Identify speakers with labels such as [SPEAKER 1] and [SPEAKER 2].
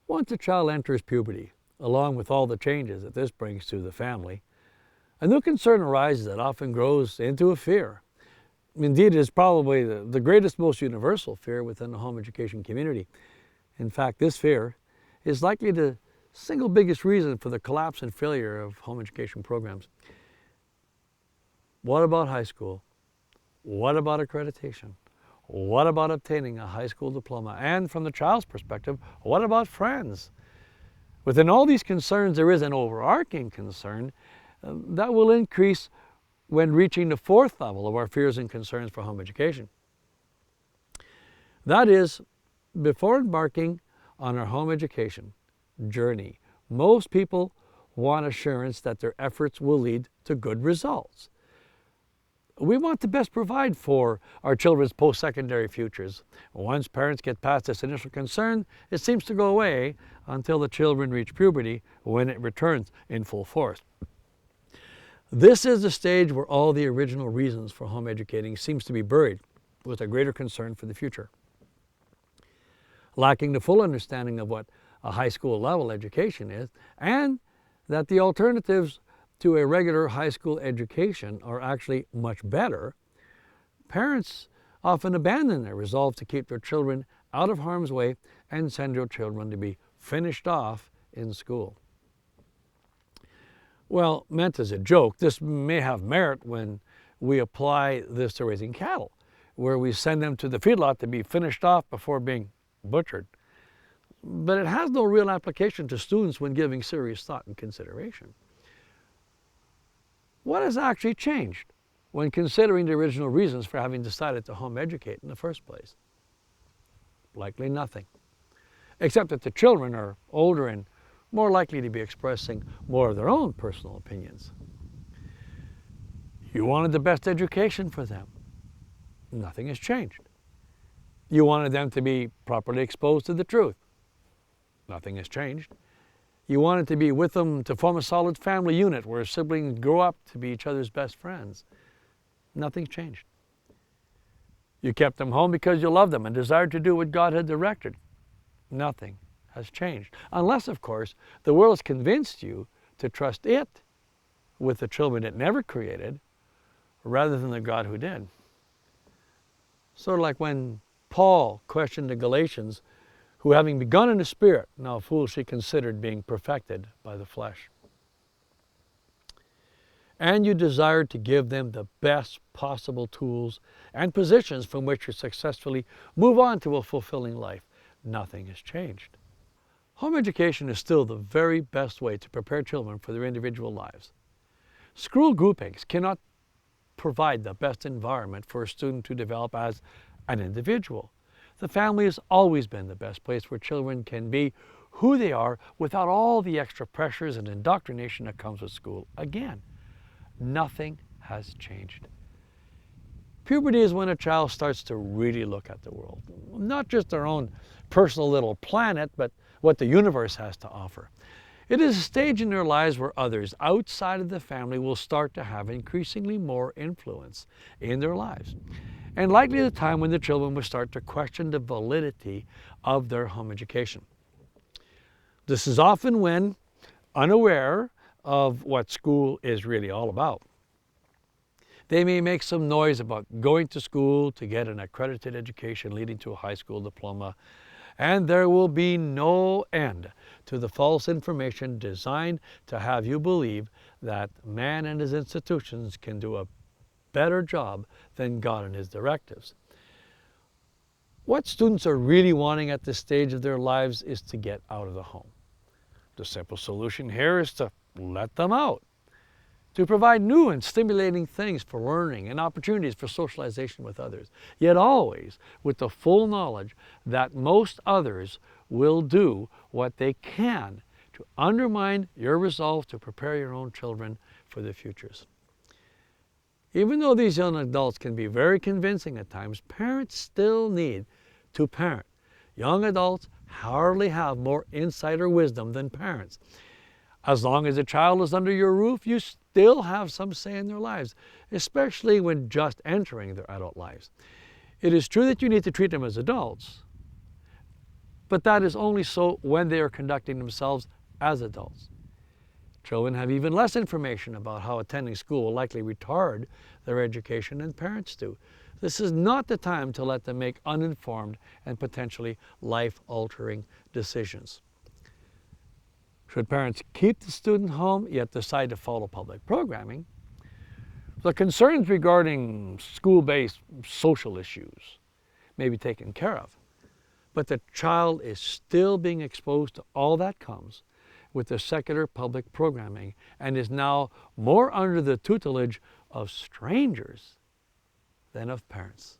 [SPEAKER 1] Once a child enters puberty, along with all the changes that this brings to the family, a new concern arises that often grows into a fear. Indeed, it is probably the greatest, most universal fear within the home education community. In fact, this fear is likely the single biggest reason for the collapse and failure of home education programs. What about high school? What about accreditation? What about obtaining a high school diploma? And from the child's perspective, what about friends? Within all these concerns, there is an overarching concern that will increase when reaching the fourth level of our fears and concerns for home education. That is, before embarking on our home education journey, most people want assurance that their efforts will lead to good results. We want to best provide for our children's post-secondary futures. Once parents get past this initial concern, it seems to go away until the children reach puberty, when it returns in full force. This is the stage where all the original reasons for home educating seems to be buried, with a greater concern for the future. Lacking the full understanding of what a high school level education is, and that the alternatives to a regular high school education are actually much better, parents often abandon their resolve to keep their children out of harm's way and send their children to be finished off in school. Well, meant as a joke, this may have merit when we apply this to raising cattle, where we send them to the feedlot to be finished off before being butchered. But it has no real application to students when giving serious thought and consideration. What has actually changed when considering the original reasons for having decided to home educate in the first place? Likely nothing, except that the children are older and more likely to be expressing more of their own personal opinions. You wanted the best education for them. Nothing has changed. You wanted them to be properly exposed to the truth. Nothing has changed. You wanted to be with them to form a solid family unit where siblings grow up to be each other's best friends. Nothing's changed. You kept them home because you loved them and desired to do what God had directed. Nothing has changed. Unless, of course, the world has convinced you to trust it with the children it never created rather than the God who did. Sort of like when Paul questioned the Galatians, who having begun in the Spirit, now foolishly considered being perfected by the flesh. And you desired to give them the best possible tools and positions from which to successfully move on to a fulfilling life. Nothing has changed. Home education is still the very best way to prepare children for their individual lives. School groupings cannot provide the best environment for a student to develop as an individual. The family has always been the best place where children can be who they are without all the extra pressures and indoctrination that comes with school. Again, nothing has changed. Puberty is when a child starts to really look at the world. Not just their own personal little planet, but what the universe has to offer. It is a stage in their lives where others outside of the family will start to have increasingly more influence in their lives, and likely the time when the children will start to question the validity of their home education. This is often when, unaware of what school is really all about, they may make some noise about going to school to get an accredited education leading to a high school diploma, and there will be no end to the false information designed to have you believe that man and his institutions can do a better job than God and his directives. What students are really wanting at this stage of their lives is to get out of the home. The simple solution here is to let them out, to provide new and stimulating things for learning and opportunities for socialization with others, yet always with the full knowledge that most others will do what they can to undermine your resolve to prepare your own children for their futures. Even though these young adults can be very convincing at times, parents still need to parent. Young adults hardly have more insight or wisdom than parents. As long as a child is under your roof, you still have some say in their lives, especially when just entering their adult lives. It is true that you need to treat them as adults, but that is only so when they are conducting themselves as adults. Children have even less information about how attending school will likely retard their education than parents do. This is not the time to let them make uninformed and potentially life-altering decisions. Should parents keep the student home yet decide to follow public programming, the concerns regarding school-based social issues may be taken care of, but the child is still being exposed to all that comes with the secular public programming and is now more under the tutelage of strangers than of parents.